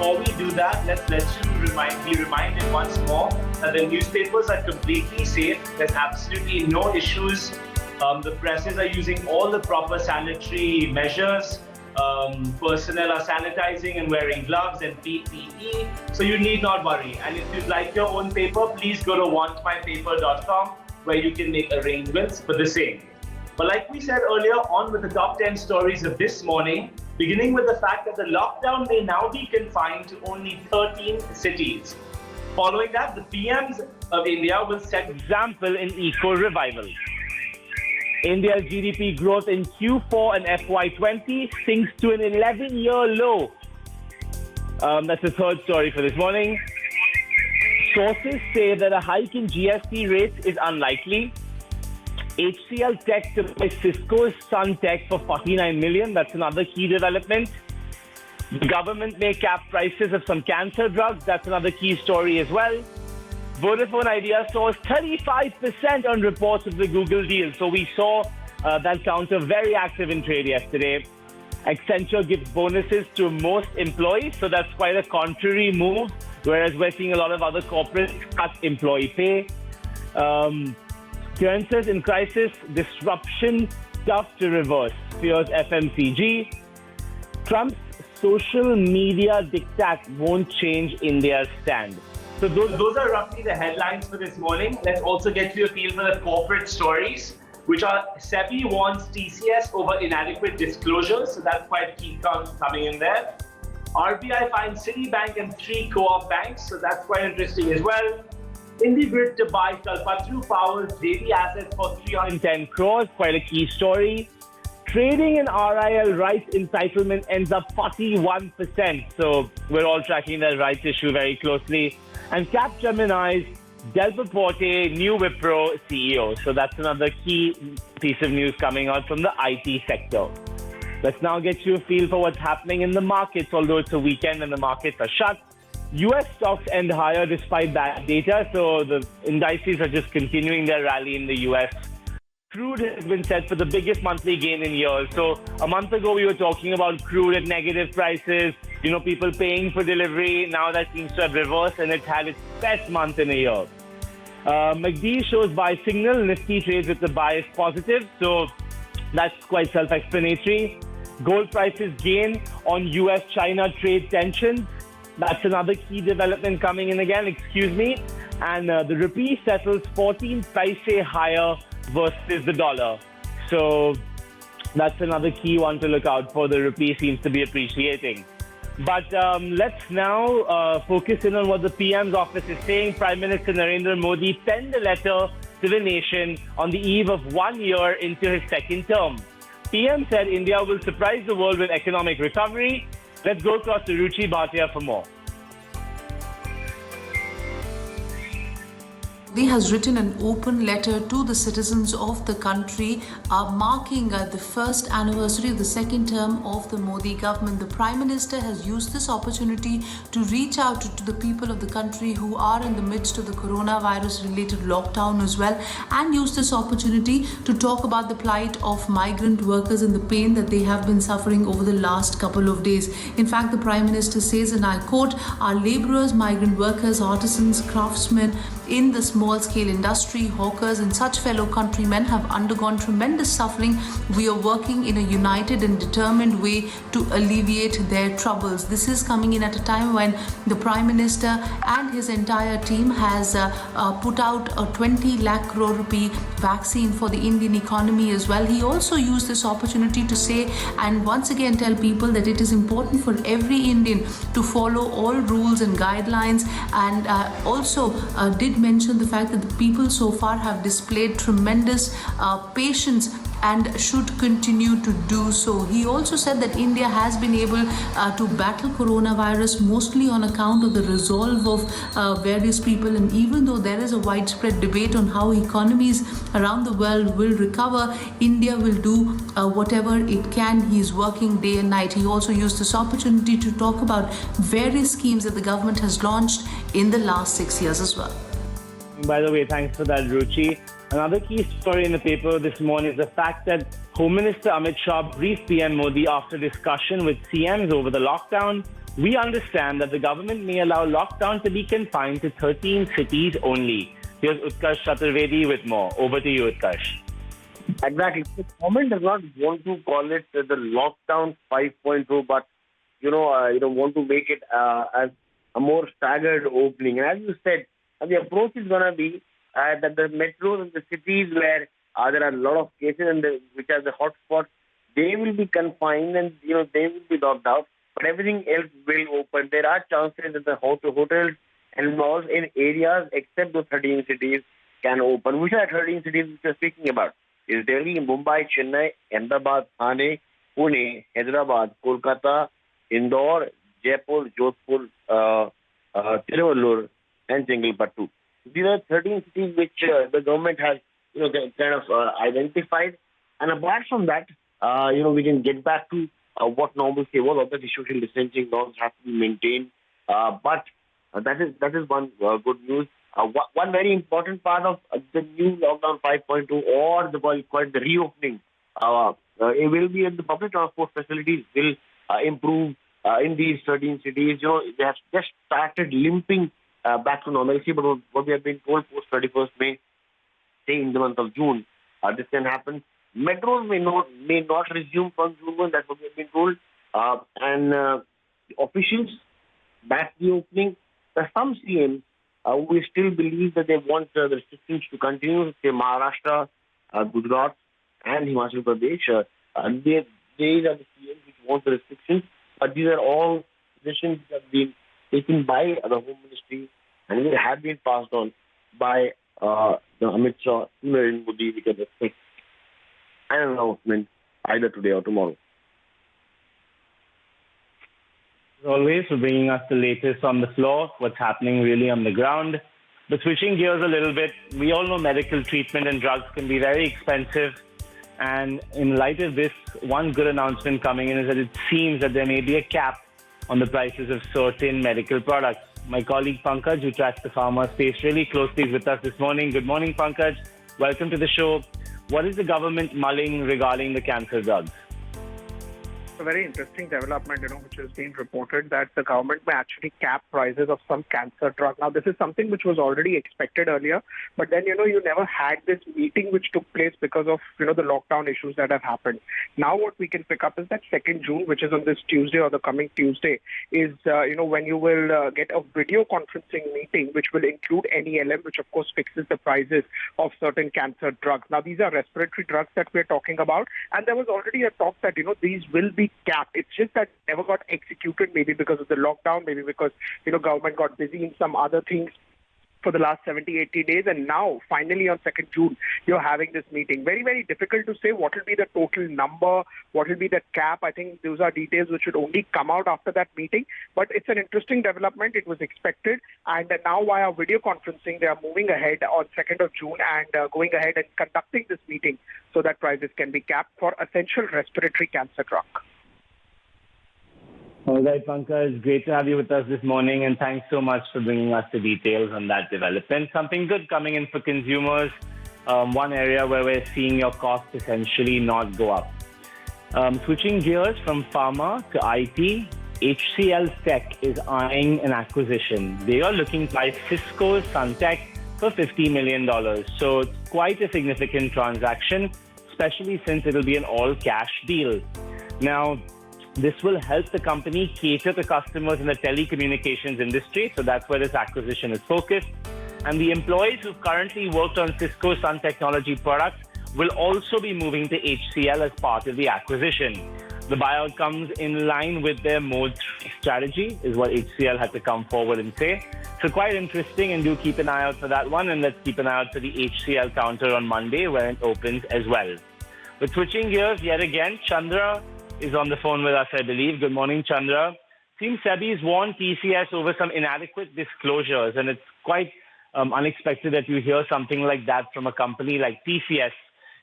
before we do that, let's be reminded once more that the newspapers are completely safe. There's absolutely no issues. The presses are using all the proper sanitary measures. Personnel are sanitizing and wearing gloves and PPE, so you need not worry. And if you'd like your own paper, please go to wantmypaper.com, where you can make arrangements for the same. But like we said earlier, on with the top 10 stories of this morning, beginning with the fact that the lockdown may now be confined to only 13 cities. Following that, the PMs of India will set example in eco-revival. India's GDP growth in Q4 and FY20 sinks to an 11-year low. That's the third story for this morning. Sources say that a hike in GST rates is unlikely. HCL Tech to buy CISCO's Sun Tech for 49 million. That's another key development. The government may cap prices of some cancer drugs. That's another key story as well. Vodafone-Idea soars 35% on reports of the Google deal. So we saw that counter very active in trade yesterday. Accenture gives bonuses to most employees. So that's quite a contrary move, whereas we're seeing a lot of other corporates cut employee pay. Currencies in crisis, disruption tough to reverse, fears FMCG. Trump's social media diktat won't change India's stand. So those are roughly the headlines for this morning. Let's also get you a feel for the corporate stories, which are Sebi warns TCS over inadequate disclosures. So that's quite key coming in there. RBI finds Citibank and 3 co-op banks. So that's quite interesting as well. Indgrid to buy Kalpataru Power JV assets for 310 crores, quite a key story. Trading in RIL rights entitlement ends up 41%. So we're all tracking that rights issue very closely. And CapGemini's Delpaporate, new Wipro CEO. So that's another key piece of news coming out from the IT sector. Let's now get you a feel for what's happening in the markets, although it's a weekend and the markets are shut. US stocks end higher despite bad data, so the indices are just continuing their rally in the US. Crude has been set for the biggest monthly gain in years. So a month ago, we were talking about crude at negative prices, people paying for delivery. Now that seems to have reversed, and it's had its best month in a year. MACD shows buy signal. Nifty trades with the bias positive, so that's quite self-explanatory. Gold prices gain on US-China trade tensions. That's another key development coming in again, And the rupee settles 14 paise higher versus the dollar. So that's another key one to look out for. The rupee seems to be appreciating. But let's now focus in on what the PM's office is saying. Prime Minister Narendra Modi penned a letter to the nation on the eve of 1 year into his second term. PM said India will surprise the world with economic recovery. Let's go across to Ruchi Bhatia for more. He has written an open letter to the citizens of the country marking the first anniversary of the second term of the Modi government. The Prime Minister has used this opportunity to reach out to the people of the country who are in the midst of the coronavirus related lockdown as well, and use this opportunity to talk about the plight of migrant workers and the pain that they have been suffering over the last couple of days. In fact, the Prime Minister says, and I quote, "Our labourers, migrant workers, artisans, craftsmen in the small-scale industry, hawkers and such fellow countrymen have undergone tremendous suffering. We are working in a united and determined way to alleviate their troubles." This is coming in at a time when the Prime Minister and his entire team has put out a 20 lakh crore rupee vaccine for the Indian economy as well. He also used this opportunity to say and once again tell people that it is important for every Indian to follow all rules and guidelines, and also did mention the fact that the people so far have displayed tremendous patience and should continue to do so. He also said that India has been able to battle coronavirus mostly on account of the resolve of various people, and even though there is a widespread debate on how economies around the world will recover, India will do whatever it can. He is working day and night. He also used this opportunity to talk about various schemes that the government has launched in the last 6 years as well. By the way, thanks for that, Ruchi. Another key story in the paper this morning is the fact that Home Minister Amit Shah briefed PM Modi after discussion with CMs over the lockdown. We understand that the government may allow lockdown to be confined to 13 cities only. Here's Utkarsh Chaturvedi with more. Over to you, Utkarsh. Exactly. The government does not want to call it the lockdown 5.0, but want to make it as a more staggered opening. And as you said, the approach is going to be that the metros and the cities where there are a lot of cases and which are the hotspots, they will be confined and they will be locked out. But everything else will open. There are chances that the hotels and malls in areas except those 13 cities can open. Which are 13 cities which we are speaking about? Is Delhi, Mumbai, Chennai, Ahmedabad, Thane, Pune, Hyderabad, Kolkata, Indore, Jaipur, Jodhpur, Tiruvallur, and Chengalpattu. These are 13 cities which the government has, kind of identified. And apart from that, we can get back to what normalcy was. Obviously, social distancing norms have to be maintained. But that is one good news. One very important part of the new lockdown 5.2 or the reopening, it will be in the public transport facilities will improve in these 13 cities. They have just started limping back to normalcy, but what we have been told post 31st May, say in the month of June, this can happen. Metros may not resume from June 1, that's what we have been told. And officials back the opening. There are some CMs we still believe that they want the restrictions to continue. Say Maharashtra, Gujarat, and Himachal Pradesh. These are the CMs which want the restrictions, but these are all decisions that have been taken by the Home Ministry and they have been passed on by the Amit Shah to Narendra Modi. We can expect an announcement either today or tomorrow. As always, for bringing us the latest on the floor, what's happening really on the ground. But switching gears a little bit, we all know medical treatment and drugs can be very expensive. And in light of this, one good announcement coming in is that it seems that there may be a cap on the prices of certain medical products. My colleague Pankaj, who tracks the pharma space really closely, is with us this morning. Good morning, Pankaj. Welcome to the show. What is the government mulling regarding the cancer drugs? A very interesting development, which has been reported that the government may actually cap prices of some cancer drug. Now, this is something which was already expected earlier, but then, you never had this meeting which took place because of, the lockdown issues that have happened. Now, what we can pick up is that 2nd June, which is on this Tuesday or the coming Tuesday, is, when you will get a video conferencing meeting, which will include NELM, which of course fixes the prices of certain cancer drugs. Now, these are respiratory drugs that we're talking about, and there was already a talk that, these will be capped. It's just that it never got executed, maybe because of the lockdown, maybe because, government got busy in some other things for the last 70, 80 days. And now, finally, on 2nd June, you're having this meeting. Very, very difficult to say what will be the total number, what will be the cap. I think those are details which should only come out after that meeting. But it's an interesting development. It was expected. And now, via video conferencing, they are moving ahead on 2nd of June and going ahead and conducting this meeting so that prices can be capped for essential respiratory cancer drug. All right, Pankaj, great to have you with us this morning, and thanks so much for bringing us the details on that development. Something good coming in for consumers, one area where we're seeing your costs essentially not go up. Switching gears from pharma to IT, HCL Tech is eyeing an acquisition. They are looking to buy CISCO Suntech for $50 million. So it's quite a significant transaction, especially since it'll be an all-cash deal. Now, this will help the company cater to customers in the telecommunications industry. So that's where this acquisition is focused. And the employees who've currently worked on CISCO Sun Technology products will also be moving to HCL as part of the acquisition. The buyout comes in line with their Mode 3 strategy, is what HCL had to come forward and say. So quite interesting, and do keep an eye out for that one. And let's keep an eye out for the HCL counter on Monday when it opens as well. But switching gears yet again, Chandra is on the phone with us, I believe. Good morning, Chandra. Seems Sebi has warned TCS over some inadequate disclosures, and it's quite unexpected that you hear something like that from a company like TCS.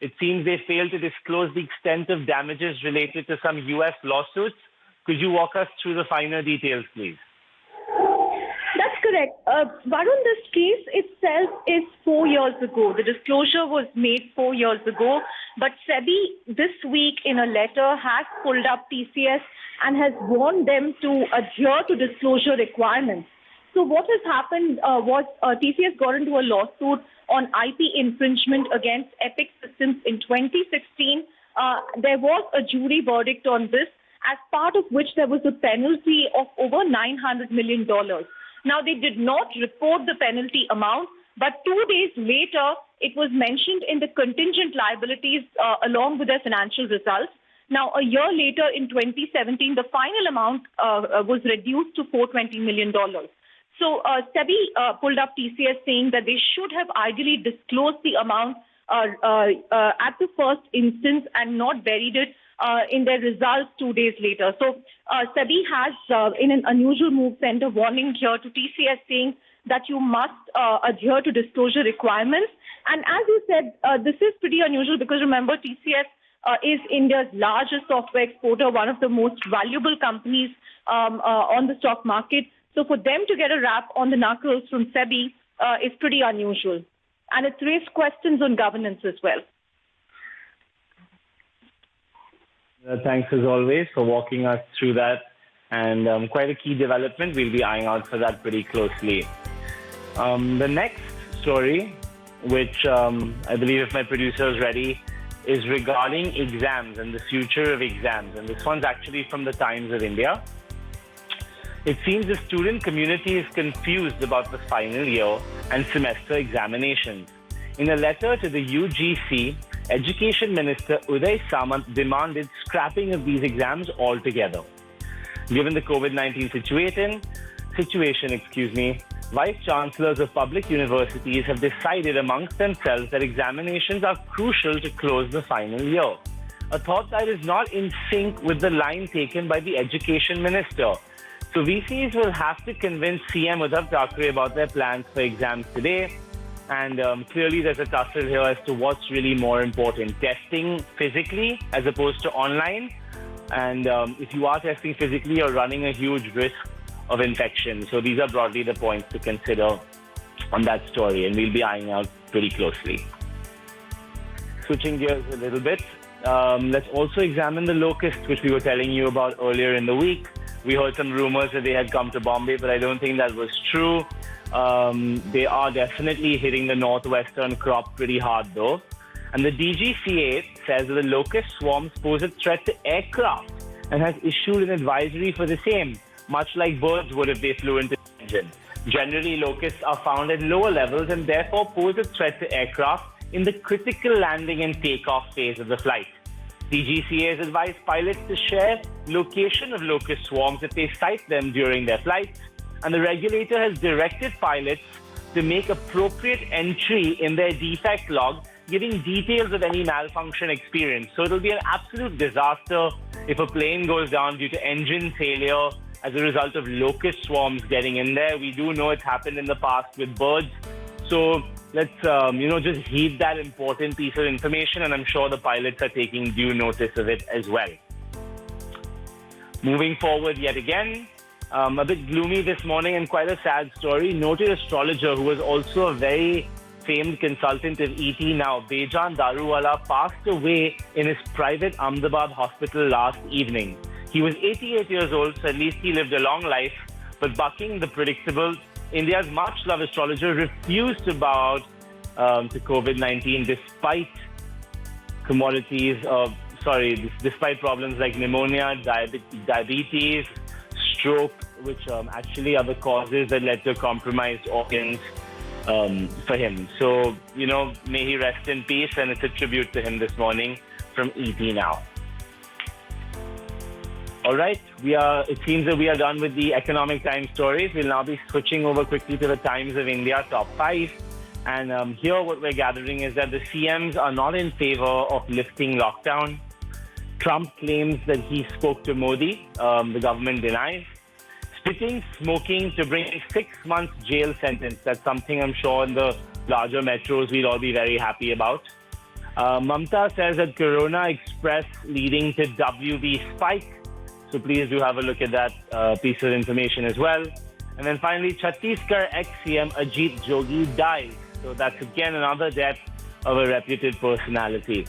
It seems they failed to disclose the extent of damages related to some U.S. lawsuits. Could you walk us through the finer details, please? That's correct. Varun, this case itself is 4 years ago. The disclosure was made 4 years ago. But Sebi this week in a letter has pulled up TCS and has warned them to adhere to disclosure requirements. So what has happened was TCS got into a lawsuit on IP infringement against Epic Systems in 2016. There was a jury verdict on this, as part of which there was a penalty of over $900 million. Now, they did not report the penalty amount, but 2 days later, it was mentioned in the contingent liabilities along with their financial results. Now, a year later, in 2017, the final amount was reduced to $420 million. So, Sebi pulled up TCS saying that they should have ideally disclosed the amount at the first instance and not buried it in their results 2 days later. So Sebi has, in an unusual move, sent a warning here to TCS saying that you must adhere to disclosure requirements. And as you said, this is pretty unusual because remember, TCS is India's largest software exporter, one of the most valuable companies on the stock market. So for them to get a rap on the knuckles from Sebi is pretty unusual. And it's raised questions on governance as well. Thanks as always for walking us through that, and quite a key development. We'll be eyeing out for that pretty closely. The next story, which I believe if my producer is ready, is regarding exams and the future of exams. And this one's actually from the Times of India. It seems the student community is confused about the final year and semester examinations. In a letter to the UGC, Education Minister Uday Samant demanded scrapping of these exams altogether. Given the COVID-19 situation, Vice Chancellors of public universities have decided amongst themselves that examinations are crucial to close the final year. A thought that is not in sync with the line taken by the Education Minister. So VCs will have to convince CM Uddhav Thackeray about their plans for exams today. And clearly there's a tussle here as to what's really more important, testing physically as opposed to online. And if you are testing physically, you're running a huge risk of infection. So these are broadly the points to consider on that story, and we'll be eyeing out pretty closely. Switching gears a little bit, let's also examine the locusts, which we were telling you about earlier in the week. We heard some rumors that they had come to Bombay, but I don't think that was true. They are definitely hitting the northwestern crop pretty hard, though. And the DGCA says that the locust swarms pose a threat to aircraft and has issued an advisory for the same, much like birds would if they flew into the engine. Generally, locusts are found at lower levels and therefore pose a threat to aircraft in the critical landing and takeoff phase of the flight. DGCA has advised pilots to share location of locust swarms if they sight them during their flights, and the regulator has directed pilots to make appropriate entry in their defect log, giving details of any malfunction experience. So it'll be an absolute disaster if a plane goes down due to engine failure as a result of locust swarms getting in there. We do know it's happened in the past with birds. So let's, just heed that important piece of information, and I'm sure the pilots are taking due notice of it as well. Moving forward yet again, a bit gloomy this morning and quite a sad story. Noted astrologer who was also a very famed consultant of ET now, Bejan Daruwala, passed away in his private Ahmedabad hospital last evening. He was 88 years old, so at least he lived a long life, but bucking the predictable, India's much-loved astrologer refused to bow out to COVID-19 despite despite problems like pneumonia, diabetes, stroke, which actually are the causes that led to compromised organs for him. So, may he rest in peace, and it's a tribute to him this morning from ET Now. All right, it seems that we are done with the Economic Times stories. We'll now be switching over quickly to the Times of India top 5. And here what we're gathering is that the CMs are not in favor of lifting lockdown. Trump claims that he spoke to Modi. The government denies. Spitting, smoking to bring 6 months jail sentence. That's something I'm sure in the larger metros we'll all be very happy about. Mamta says that Corona Express leading to WB spike. So please do have a look at that piece of information as well. And then finally, Chhattisgarh ex-CM Ajit Jogi dies. So that's again another death of a reputed personality.